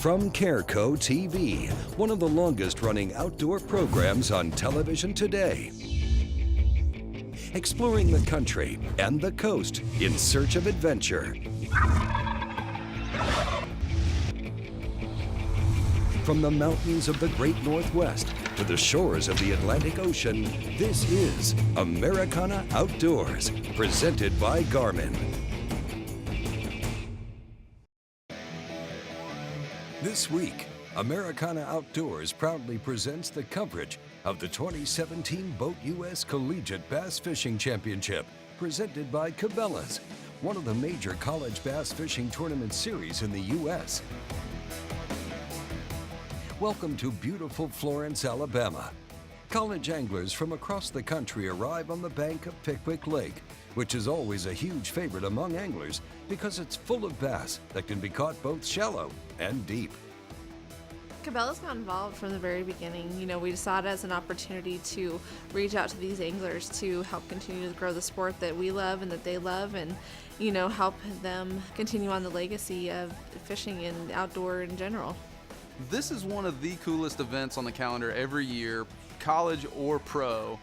From Careco TV, one of the longest-running outdoor programs on television today. Exploring the country and the coast in search of adventure. From the mountains of the Great Northwest to the shores of the Atlantic Ocean, this is Americana Outdoors, presented by Garmin. This week, Americana Outdoors proudly presents the coverage of the 2017 Boat U.S. Collegiate Bass Fishing Championship, presented by Cabela's, one of the major college bass fishing tournament series in the U.S. Welcome to beautiful Florence, Alabama. College anglers from across the country arrive on the bank of Pickwick Lake, which is always a huge favorite among anglers because it's full of bass that can be caught both shallow and deep. Cabela's got involved from the very beginning. You know, we saw it as an opportunity to reach out to these anglers to help continue to grow the sport that we love and that they love, and, you know, help them continue on the legacy of fishing and outdoor in general. This is one of the coolest events on the calendar every year, college or pro.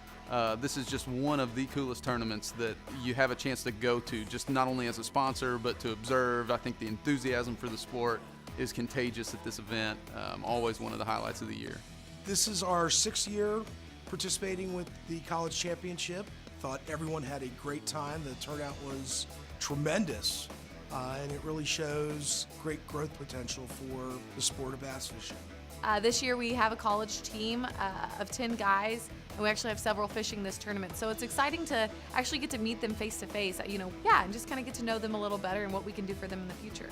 This is just one of the coolest tournaments that you have a chance to go to, just not only as a sponsor, but to observe. I think the enthusiasm for the sport is contagious at this event. Always one of the highlights of the year. This is our 6th year participating with the college championship. Thought everyone had a great time. The turnout was tremendous, and it really shows great growth potential for the sport of bass fishing. This year we have a college team of 10 guys, and we actually have several fishing this tournament. So it's exciting to actually get to meet them face to face, and just kind of get to know them a little better and what we can do for them in the future.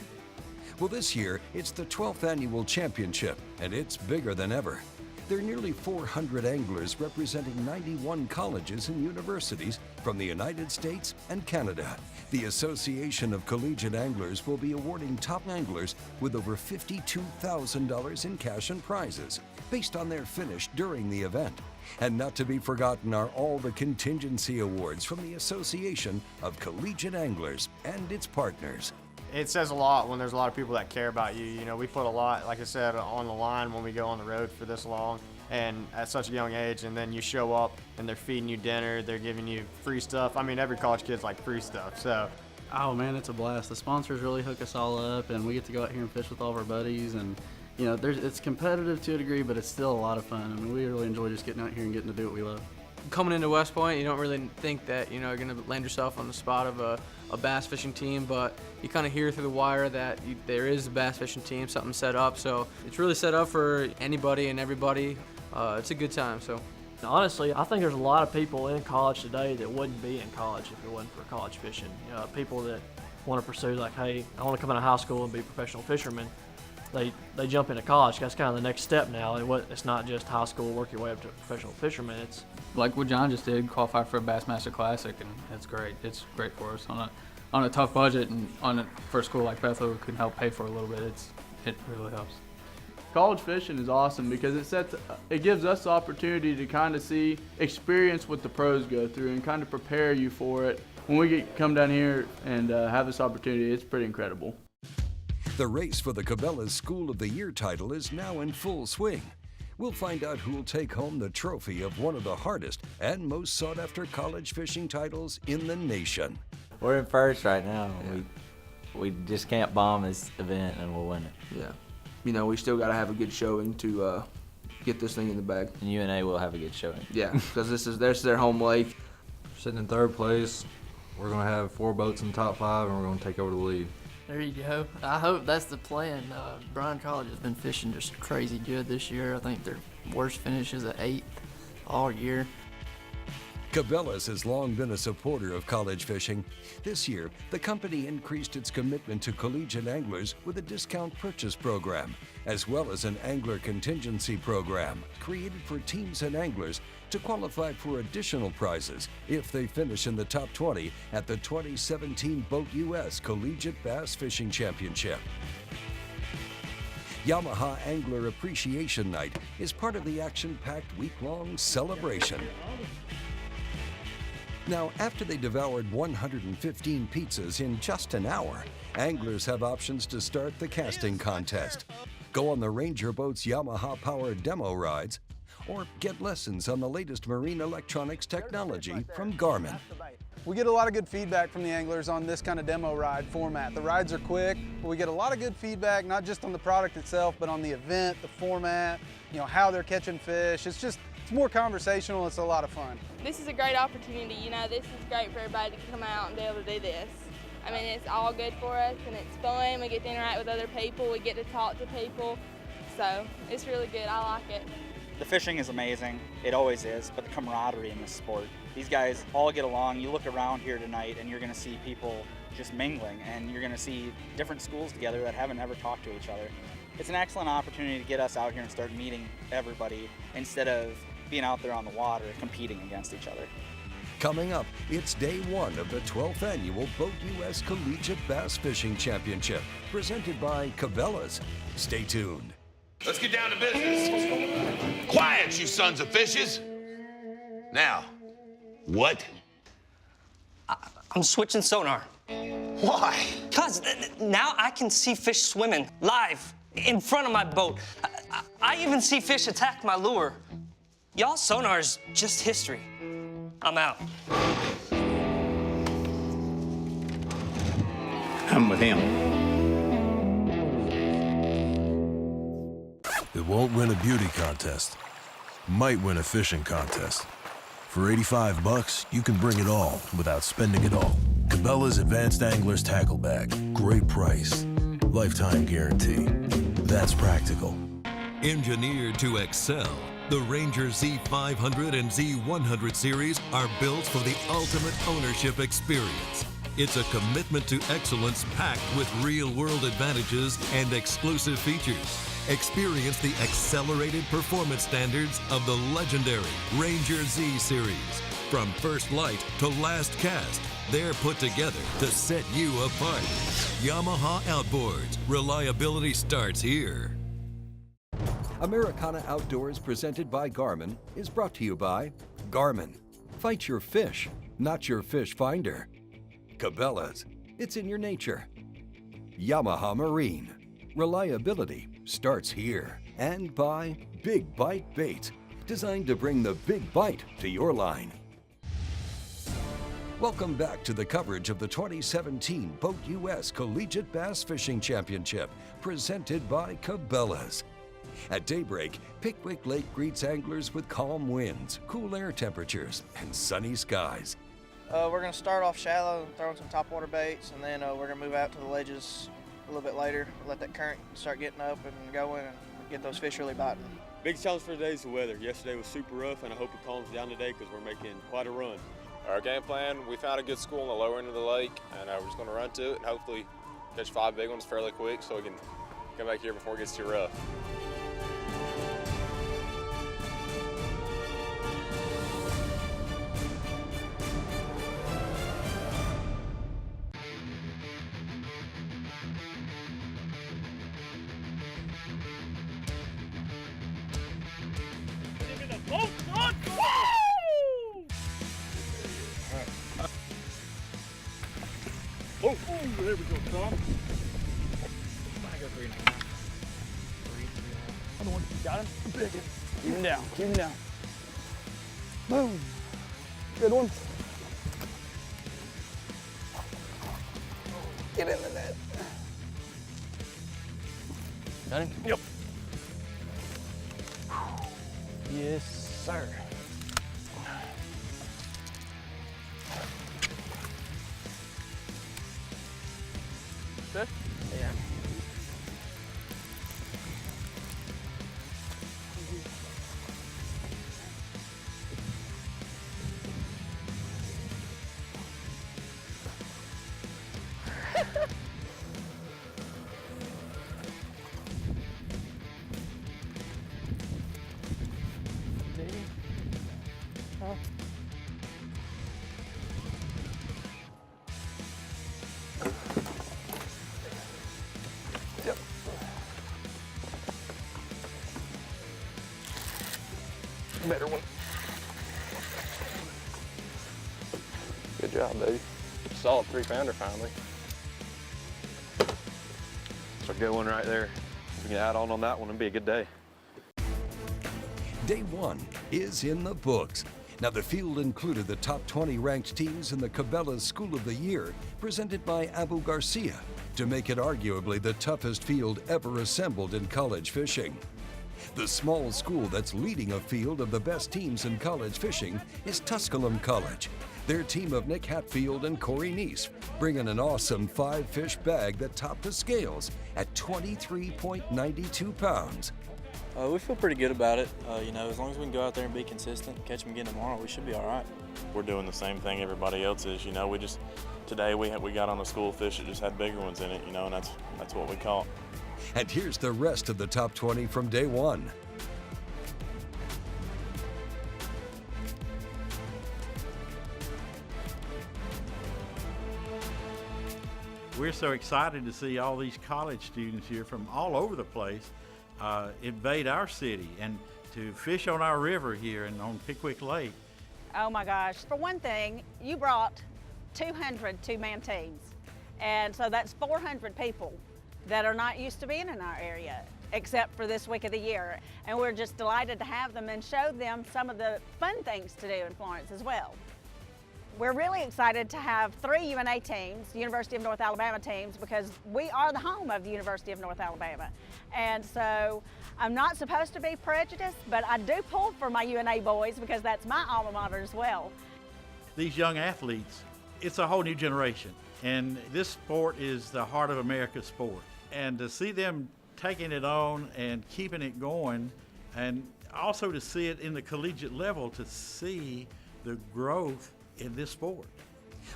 Well, this year, it's the 12th annual championship, and it's bigger than ever. There are nearly 400 anglers representing 91 colleges and universities from the United States and Canada. The Association of Collegiate Anglers will be awarding top anglers with over $52,000 in cash and prizes, based on their finish during the event. And not to be forgotten are all the contingency awards from the Association of Collegiate Anglers and its partners. It says a lot when there's a lot of people that care about you. You know, we put a lot, like I said, on the line when we go on the road for this long and at such a young age, and then you show up and they're feeding you dinner, they're giving you free stuff. I mean, every college kid's like free stuff, so. Oh man, it's a blast. The sponsors really hook us all up, and we get to go out here and fish with all of our buddies, and you know, it's competitive to a degree, but it's still a lot of fun. I mean, we really enjoy just getting out here and getting to do what we love. Coming into West Point, you don't really think that you're going to land yourself on the spot of a bass fishing team, but you kind of hear through the wire that there is a bass fishing team, something set up. So it's really set up for anybody and everybody. It's a good time. So honestly, I think there's a lot of people in college today that wouldn't be in college if it wasn't for college fishing. You know, people that want to pursue, like, hey, I want to come out of high school and be a professional fisherman. They jump into college. That's kind of the next step now. It's not just high school, work your way up to a professional fisherman. It's like what John just did, qualify for a Bassmaster Classic, and it's great. It's great for us on a tough budget, and for a school like Bethel who can help pay for a little bit. It really helps. College fishing is awesome because it gives us the opportunity to kind of experience what the pros go through and kind of prepare you for it. When we come down here and have this opportunity, it's pretty incredible. The race for the Cabela's School of the Year title is now in full swing. We'll find out who will take home the trophy of one of the hardest and most sought-after college fishing titles in the nation. We're in first right now. Yeah. We just can't bomb this event and we'll win it. Yeah. You know, we still got to have a good showing to get this thing in the bag. And UNA will have a good showing. Yeah, because this is their home lake. Sitting in 3rd place. We're going to have 4 boats in the top 5, and we're going to take over the lead. There you go. I hope that's the plan. Bryan College has been fishing just crazy good this year. I think their worst finish is at 8th all year. Cabela's has long been a supporter of college fishing. This year, the company increased its commitment to collegiate anglers with a discount purchase program, as well as an angler contingency program created for teams and anglers to qualify for additional prizes if they finish in the top 20 at the 2017 Boat U.S. Collegiate Bass Fishing Championship. Yamaha Angler Appreciation Night is part of the action-packed week-long celebration. Now, after they devoured 115 pizzas in just an hour, anglers have options to start the casting contest. go on the Ranger Boats Yamaha-powered demo rides, or get lessons on the latest marine electronics technology from Garmin. We get a lot of good feedback from the anglers on this kind of demo ride format. The rides are quick, but we get a lot of good feedback, not just on the product itself, but on the event, the format, you know, how they're catching fish. It's more conversational. It's a lot of fun. This is a great opportunity. You know, this is great for everybody to come out and be able to do this. I mean, it's all good for us, and it's fun. We get to interact with other people. We get to talk to people. So it's really good. I like it. The fishing is amazing. It always is, but the camaraderie in this sport. These guys all get along. You look around here tonight and you're going to see people just mingling, and you're going to see different schools together that haven't ever talked to each other. It's an excellent opportunity to get us out here and start meeting everybody instead of being out there on the water competing against each other. Coming up, it's day one of the 12th annual Boat US Collegiate Bass Fishing Championship, presented by Cabela's. Stay tuned. Let's get down to business. Quiet, you sons of fishes. Now, what? I'm switching sonar. Why? Because now I can see fish swimming live in front of my boat. I even see fish attack my lure. Y'all's sonar is just history. I'm out. I'm with him. It won't win a beauty contest. Might win a fishing contest. For $85, you can bring it all without spending it all. Cabela's Advanced Angler's Tackle Bag. Great price. Lifetime guarantee. That's practical. Engineered to excel, the Ranger Z500 and Z100 series are built for the ultimate ownership experience. It's a commitment to excellence packed with real-world advantages and exclusive features. Experience the accelerated performance standards of the legendary Ranger Z series. From first light to last cast, they're put together to set you apart. Yamaha Outboards. Reliability starts here. Americana Outdoors, presented by Garmin, is brought to you by Garmin. Fight your fish, not your fish finder. Cabela's. It's in your nature. Yamaha Marine. Reliability starts here. And by Big Bite Baits, designed to bring the big bite to your line. Welcome back to the coverage of the 2017 Boat US Collegiate Bass Fishing Championship, presented by Cabela's. At daybreak, Pickwick Lake greets anglers with calm winds, cool air temperatures, and sunny skies. We're going to start off shallow and throw some topwater baits, and then we're going to move out to the ledges a little bit later, let that current start getting up and going, and get those fish really biting. Big challenge for today is the weather. Yesterday was super rough, and I hope it calms down today because we're making quite a run. Our game plan, we found a good school on the lower end of the lake, and we're just going to run to it and hopefully catch 5 big ones fairly quick so we can come back here before it gets too rough. Oh, there we go, Tom. Other one, got him? Big one. Keep him down, keep him down. Boom. Good one. Get in the net. Got him? Yep. Yes, sir. Good? Yeah. Huh? Yep. Better one. Good job, baby. Solid 3-pounder finally. That's a good one right there. we can add on that one and be a good day. Day one is in the books. Now, the field included the top 20 ranked teams in the Cabela School of the Year, presented by Abu Garcia, to make it arguably the toughest field ever assembled in college fishing. The small school that's leading a field of the best teams in college fishing is Tusculum College. Their team of Nick Hatfield and Corey Neese bringing an awesome 5-fish bag that topped the scales at 23.92 pounds. We feel pretty good about it. You know, as long as we can go out there and be consistent, catch them again tomorrow, we should be all right. We're doing the same thing everybody else is. You know, today we got on a school fish that just had bigger ones in it. You know, and that's what we caught. And here's the rest of the top 20 from day one. We're so excited to see all these college students here from all over the place invade our city and to fish on our river here and on Pickwick Lake. Oh my gosh. For one thing, you brought 200 two-man teams. And so that's 400 people that are not used to being in our area, except for this week of the year. And we're just delighted to have them and show them some of the fun things to do in Florence as well. We're really excited to have 3 UNA teams, University of North Alabama teams, because we are the home of the University of North Alabama. And so I'm not supposed to be prejudiced, but I do pull for my UNA boys because that's my alma mater as well. These young athletes, it's a whole new generation. And this sport is the heart of America's sport. And to see them taking it on and keeping it going, and also to see it in the collegiate level, to see the growth in this sport.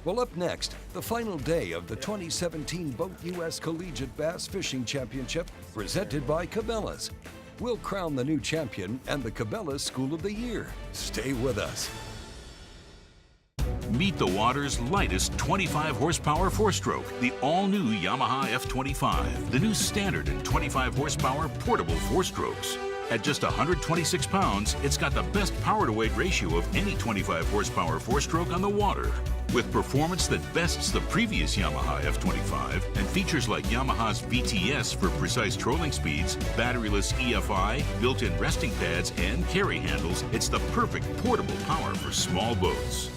Well, up next, the final day of the 2017 Boat U.S. Collegiate Bass Fishing Championship, presented by Cabela's. We'll crown the new champion and the Cabela School of the Year. Stay with us. Meet the water's lightest 25 horsepower four-stroke, the all-new Yamaha F25, the new standard and 25 horsepower portable four-strokes. At just 126 pounds, it's got the best power-to-weight ratio of any 25 horsepower four-stroke on the water. With performance that bests the previous Yamaha F25 and features like Yamaha's VTS for precise trolling speeds, batteryless EFI, built-in resting pads, and carry handles, it's the perfect portable power for small boats.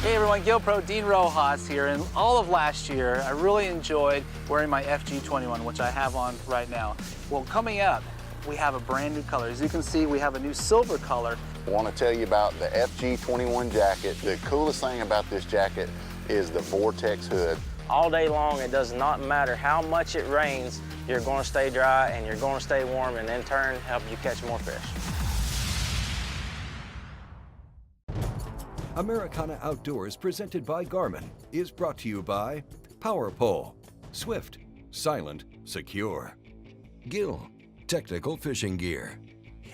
Hey everyone, GoPro Dean Rojas here, and all of last year I really enjoyed wearing my FG21, which I have on right now. Well, coming up, we have a brand new color. As you can see, we have a new silver color. I want to tell you about the FG21 jacket. The coolest thing about this jacket is the Vortex hood. All day long, it does not matter how much it rains, you're going to stay dry and you're going to stay warm, and in turn help you catch more fish. Americana Outdoors, presented by Garmin, is brought to you by Power Pole, Swift, Silent, Secure, Gill, Technical Fishing Gear,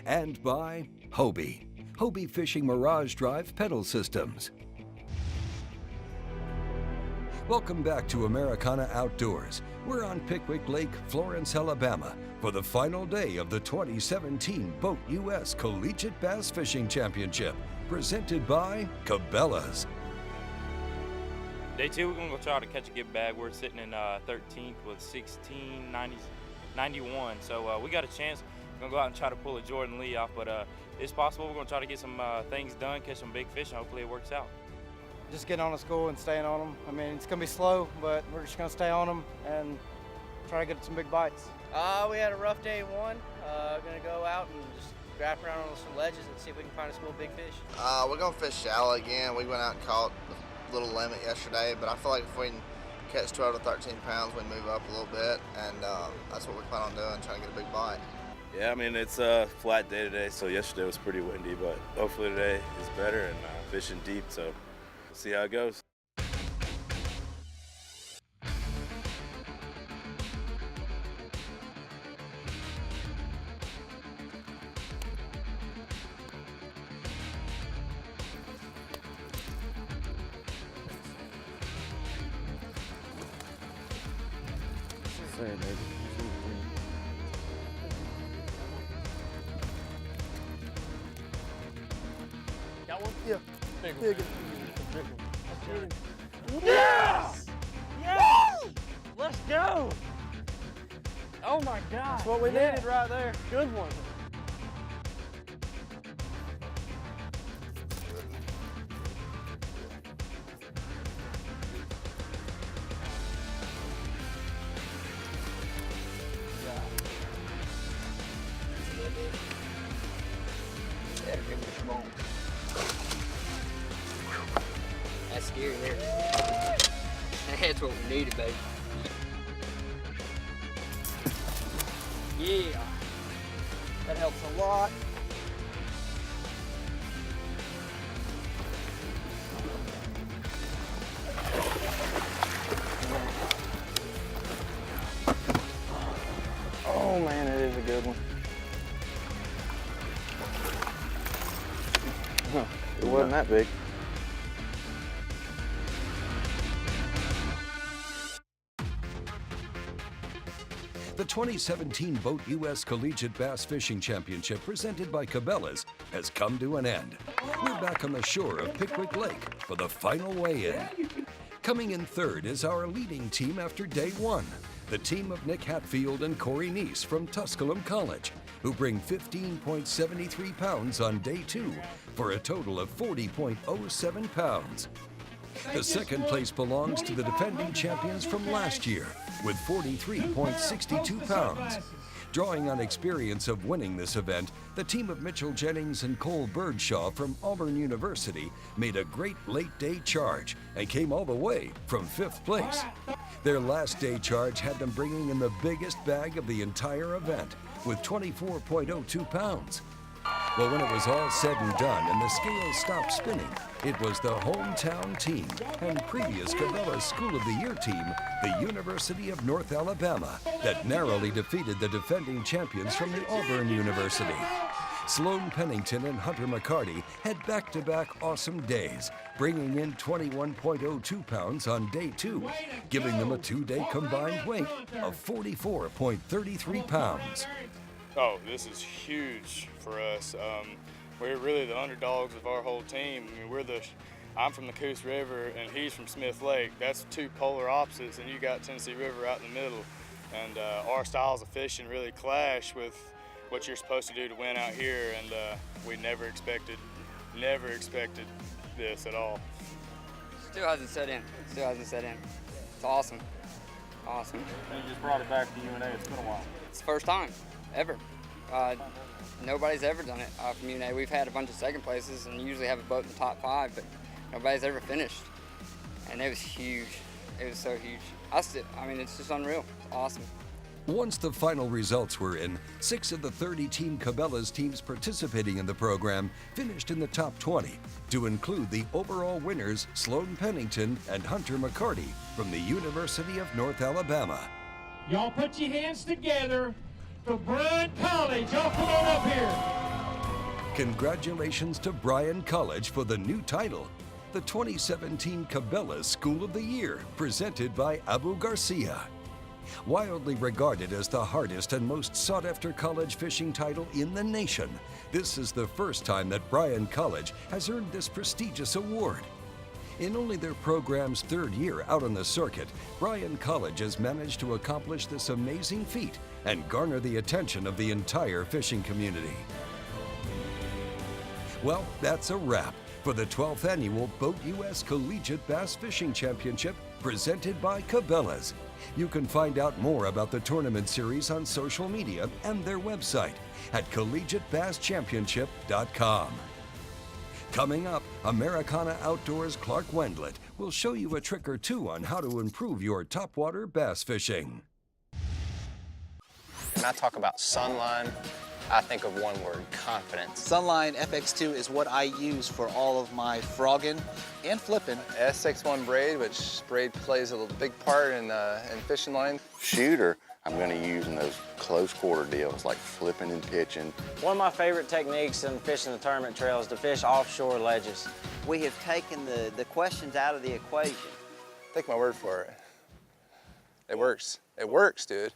and by Hobie, Hobie Fishing Mirage Drive Pedal Systems. Welcome back to Americana Outdoors. We're on Pickwick Lake, Florence, Alabama, for the final day of the 2017 Boat U.S. Collegiate Bass Fishing Championship, presented by Cabela's. Day 2, we're going to go try to catch a good bag. We're sitting in 13th with 16.91, so we got a chance. We're going to go out and try to pull a Jordan Lee off, but it's possible. We're going to try to get some things done, catch some big fish, and hopefully it works out. Just getting on the school and staying on them. I mean, it's going to be slow, but we're just going to stay on them and try to get some big bites. We had a rough day 1. Going to go out and just grab around on some ledges and see if we can find a school of big fish. We're going to fish shallow again. We went out and caught a little limit yesterday, but I feel like if we can catch 12 to 13 pounds, we move up a little bit, and that's what we plan on doing, trying to get a big bite. Yeah, I mean, it's a flat day today, so yesterday was pretty windy, but hopefully today is better and fishing deep, so we'll see how it goes. saying, baby. Got one? Yeah. Big Big one. Yes! Yes! Let's go! Oh my God. That's what we needed right there. Good one. That's scary there. That's what we needed, baby. Yeah. That helps a lot. Oh man, it is a good one. Huh, it wasn't that big. The 2017 Boat U.S. Collegiate Bass Fishing Championship presented by Cabela's has come to an end. We're back on the shore of Pickwick Lake for the final weigh-in. Coming in third is our leading team after day one, the team of Nick Hatfield and Corey Neese from Tusculum College, who bring 15.73 pounds on day two for a total of 40.07 pounds. The second place belongs to the defending champions from last year with 43.62 pounds. Drawing on experience of winning this event, the team of Mitchell Jennings and Cole Birdshaw from Auburn University made a great late-day charge and came all the way from 5th place. Their last day charge had them bringing in the biggest bag of the entire event with 24.02 pounds. Well, when it was all said and done and the scales stopped spinning, it was the hometown team and previous Cabela School of the Year team, the University of North Alabama, that narrowly defeated the defending champions from the Auburn University. Sloan Pennington and Hunter McCarty had back-to-back awesome days, bringing in 21.02 pounds on day two, giving them a two-day combined weight of 44.33 pounds. Oh, this is huge for us. We're really the underdogs of our whole team. I mean, I'm from the Coos River and he's from Smith Lake. That's two polar opposites, and you got Tennessee River out in the middle. And our styles of fishing really clash with what you're supposed to do to win out here, and we never expected this at all. Still hasn't set in. It's awesome. Awesome. And you just brought it back to UNA. It's been a while. It's the first time ever. Nobody's ever done it from UNA. We've had a bunch of second places and usually have a boat in the top 5, but nobody's ever finished. And it was huge. It was so huge. I mean, it's just unreal. It's awesome. Once the final results were in, 6 of the 30 Team Cabela's teams participating in the program finished in the top 20, to include the overall winners Sloan Pennington and Hunter McCarty from the University of North Alabama. Y'all put your hands together for Bryan College. Y'all come on up here. Congratulations to Bryan College for the new title, the 2017 Cabela School of the Year, presented by Abu Garcia. Wildly regarded as the hardest and most sought-after college fishing title in the nation, this is the first time that Bryan College has earned this prestigious award. In only their program's third year out on the circuit, Bryan College has managed to accomplish this amazing feat and garner the attention of the entire fishing community. Well, that's a wrap for the 12th annual Boat U.S. Collegiate Bass Fishing Championship presented by Cabela's. You can find out more about the tournament series on social media and their website at collegiatebasschampionship.com. Coming up, Americana Outdoors' Clark Wendlandt will show you a trick or two on how to improve your topwater bass fishing. When I talk about Sunline, I think of one word: confidence. Sunline FX2 is what I use for all of my frogging and flipping. SX1 braid, which braid plays a big part in fishing line. Shooter, I'm going to use in those close quarter deals like flipping and pitching. One of my favorite techniques in fishing the tournament trail is to fish offshore ledges. We have taken the questions out of the equation. Take my word for it. It works. It works, dude.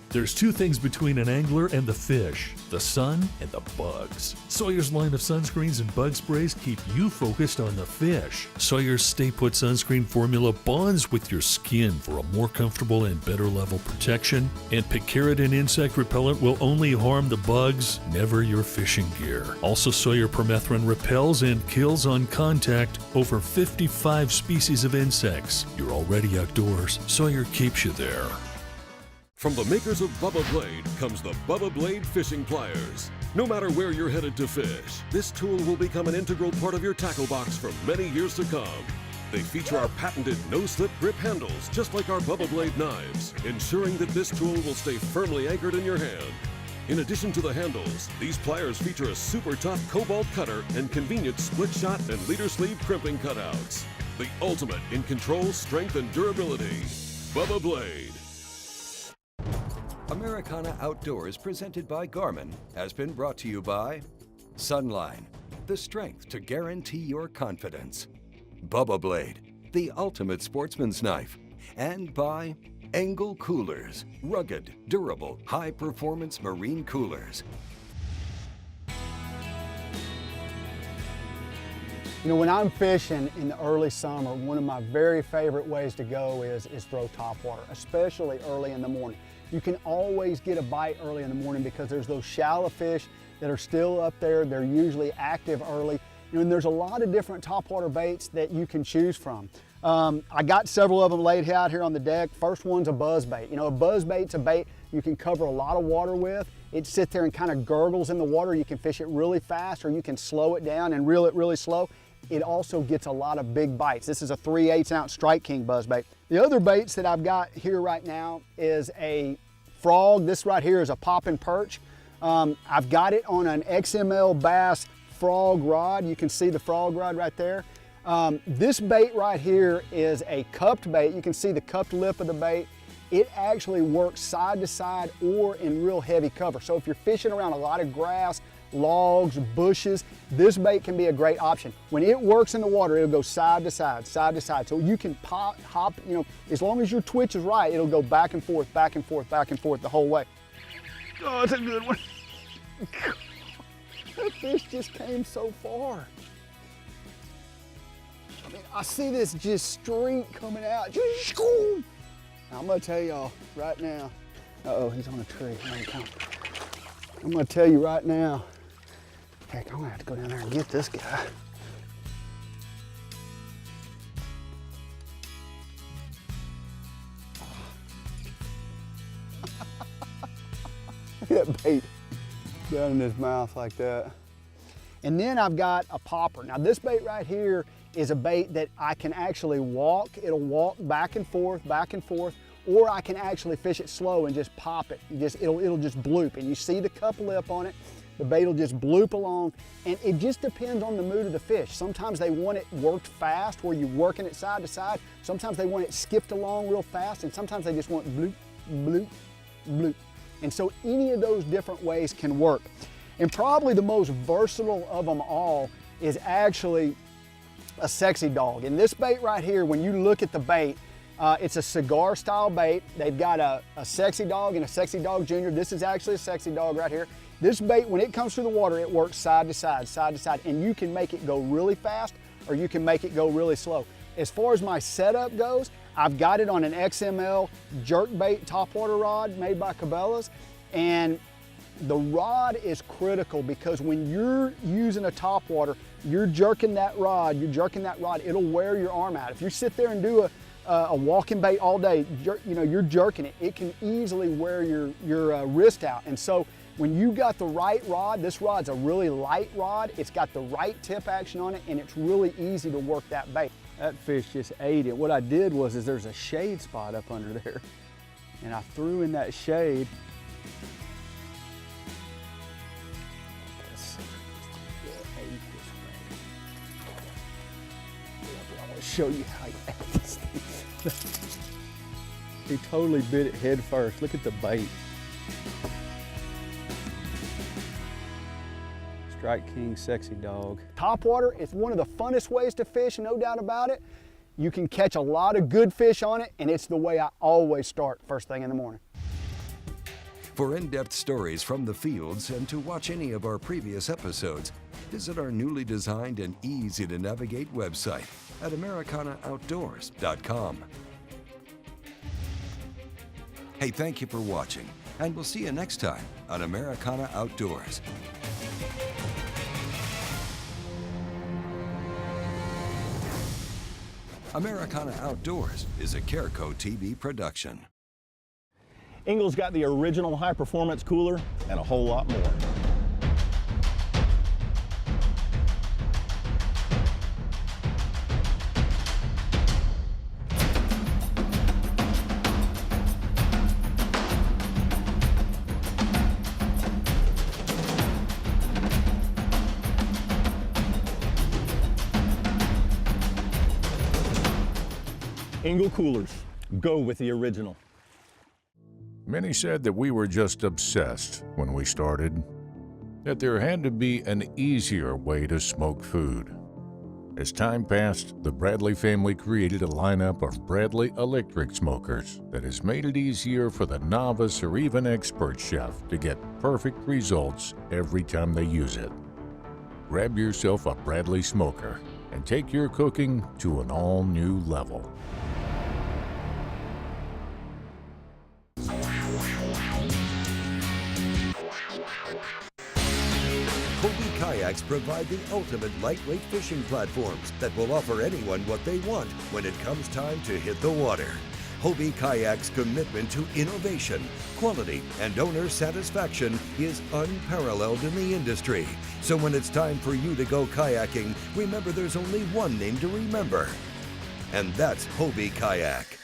There's two things between an angler and the fish, the sun and the bugs. Sawyer's line of sunscreens and bug sprays keep you focused on the fish. Sawyer's Stay Put sunscreen formula bonds with your skin for a more comfortable and better level protection. And picaridin insect repellent will only harm the bugs, never your fishing gear. Also, Sawyer permethrin repels and kills on contact over 55 species of insects. You're already outdoors. Sawyer keeps you there. From the makers of Bubba Blade comes the Bubba Blade Fishing Pliers. No matter where you're headed to fish, this tool will become an integral part of your tackle box for many years to come. They feature our patented no-slip grip handles, just like our Bubba Blade knives, ensuring that this tool will stay firmly anchored in your hand. In addition to the handles, these pliers feature a super tough cobalt cutter and convenient split shot and leader sleeve crimping cutouts. The ultimate in control, strength, and durability. Bubba Blade. Americana Outdoors, presented by Garmin, has been brought to you by Sunline, the strength to guarantee your confidence; Bubba Blade, the ultimate sportsman's knife; and by Engel Coolers, rugged, durable, high-performance marine coolers. You know, when I'm fishing in the early summer, one of my very favorite ways to go is throw topwater, especially early in the morning. You can always get a bite early in the morning because there's those shallow fish that are still up there. They're usually active early. You know, and there's a lot of different topwater baits that you can choose from. I got several of them laid out here on the deck. First one's a buzz bait. You know, a buzz bait's a bait you can cover a lot of water with. It sits there and kind of gurgles in the water. You can fish it really fast, or you can slow it down and reel it really slow. It also gets a lot of big bites. This is a 3/8 ounce Strike King buzz bait. The other baits that I've got here right now is a frog. This right here is a poppin' perch. I've got it on an XML Bass frog rod. You can see the frog rod right there. This bait right here is a cupped bait. You can see the cupped lip of the bait. It actually works side to side or in real heavy cover. So if you're fishing around a lot of grass, logs, bushes, this bait can be a great option. When it works in the water, it'll go side to side, side to side. So you can hop, you know, as long as your twitch is right, it'll go back and forth, back and forth, back and forth the whole way. Oh, it's a good one. That fish just came so far. I mean, I see this just streak coming out. Now, I'm gonna tell y'all right now. Uh-oh, he's on a tree. I'm gonna tell you right now. Heck, I'm gonna have to go down there and get this guy. Look at that bait down in his mouth like that. And then I've got a popper. Now this bait right here is a bait that I can actually walk. It'll walk back and forth, or I can actually fish it slow and just pop it. It'll just bloop, and you see the cup lip on it. The bait will just bloop along, and it just depends on the mood of the fish. Sometimes they want it worked fast, where you're working it side to side. Sometimes they want it skipped along real fast, and sometimes they just want bloop, bloop, bloop. And so any of those different ways can work. And probably the most versatile of them all is actually a sexy dog. And this bait right here, when you look at the bait, it's a cigar style bait. They've got a sexy dog and a sexy dog junior. This is actually a sexy dog right here. This bait, when it comes through the water, it works side to side, and you can make it go really fast or you can make it go really slow. As far as my setup goes, I've got it on an XML jerkbait topwater rod made by Cabela's, and the rod is critical because when you're using a topwater, you're jerking that rod, it'll wear your arm out. If you sit there and do a walking bait all day, you're jerking it. It can easily wear your wrist out. And so when you got the right rod, this rod's a really light rod, it's got the right tip action on it, and it's really easy to work that bait. That fish just ate it. What I did was there's a shade spot up under there, and I threw in that shade. I want to show you how he ate this thing. He totally bit it head first. Look at the bait. Strike King sexy dog. Topwater is one of the funnest ways to fish, no doubt about it. You can catch a lot of good fish on it, and it's the way I always start first thing in the morning. For in-depth stories from the fields and to watch any of our previous episodes, visit our newly designed and easy-to-navigate website at americanaaoutdoors.com. Hey, thank you for watching, and we'll see you next time on Americana Outdoors. Americana Outdoors is a Careco TV production. Engel's got the original high-performance cooler and a whole lot more. Engel coolers, go with the original. Many said that we were just obsessed when we started, that there had to be an easier way to smoke food. As time passed, the Bradley family created a lineup of Bradley electric smokers that has made it easier for the novice or even expert chef to get perfect results every time they use it. Grab yourself a Bradley smoker and take your cooking to an all-new level. Hobie kayaks provide the ultimate lightweight fishing platforms that will offer anyone what they want when it comes time to hit the water. Hobie kayaks' commitment to innovation, quality, and owner satisfaction is unparalleled in the industry. So when it's time for you to go kayaking, remember there's only one name to remember, and that's Hobie Kayak.